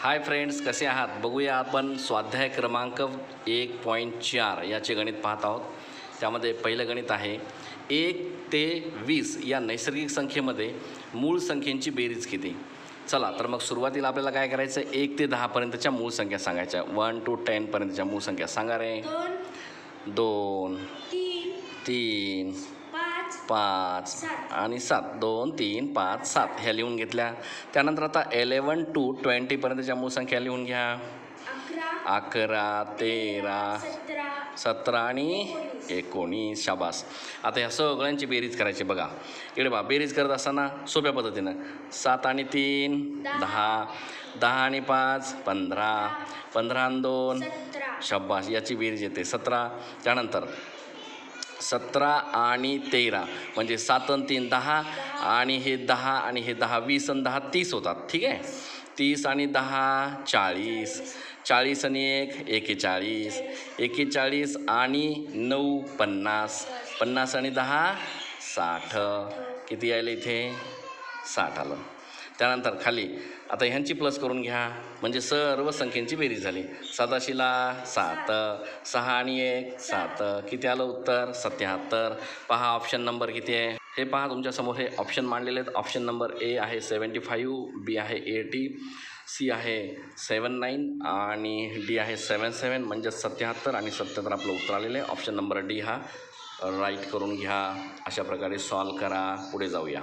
Hi friends, कसे आहात? बघूया आपण स्वाध्याय क्रमांक 1.4 याचे गणित पाहत आहोत. त्यामध्ये पहिलं गणित आहे 1 ते 20 या नैसर्गिक संख्येमध्ये मूळ संख्येची बेरीज किती. चला तर मग सुरुवातीला आपल्याला काय करायचं आहे, 1 ते 10 पर्यंतच्या मूळ संख्या सांगायच्या. 1 to 10 पर्यंतच्या मूळ संख्या सांगा रे. 2 3 5 आणि 7. 2 3 5 7 ह्या लिहून घेतल्या. त्यानंतर आता 11 to 20 पर्यंतच्या मूळ संख्या लिहून घ्या. 11 13 17 आणि 19. शाबास. आता ह्या सगळ्यांची बेरीज करायची. बघा इकडे बघा, बेरीज करत असताना सोप्या पद्धतीनं 7 आणि 3 10, 10 आणि 5 15, 15 आणि 2 शाबास, याची बेरीज येते 17. त्यानंतर 17 आणि 13 म्हणजे 7 आणि 3 10 आणि हे 10 आणि हे 10 20 आणि 10 30 होतात. ठीक आहे. 30 आणि 10 40, 40 आणि 1 41, 41 आणि 9 50, 50 आणि 10 60. किती यायला इथे? 60 आलं. त्यानंतर खाली आता ह्यांची प्लस करून घ्या म्हणजे सर्व संख्येची बेरीज झाली. 87ला 7, 6 आणि 1 7. किती आलं उत्तर? 77. पहा ऑप्शन नंबर किती आहे हे पहा तुमच्यासमोर. हे ऑप्शन मांडलेले आहेत. ऑप्शन नंबर ए आहे 75, बी आहे 80, सी आहे 79 आणि डी आहे 77 म्हणजे 77 आणि 77 आपलं उत्तर आलेलं आहे. ऑप्शन नंबर डी हा राईट करून घ्या. अशा प्रकारे सॉल्व करा. पुढे जाऊया.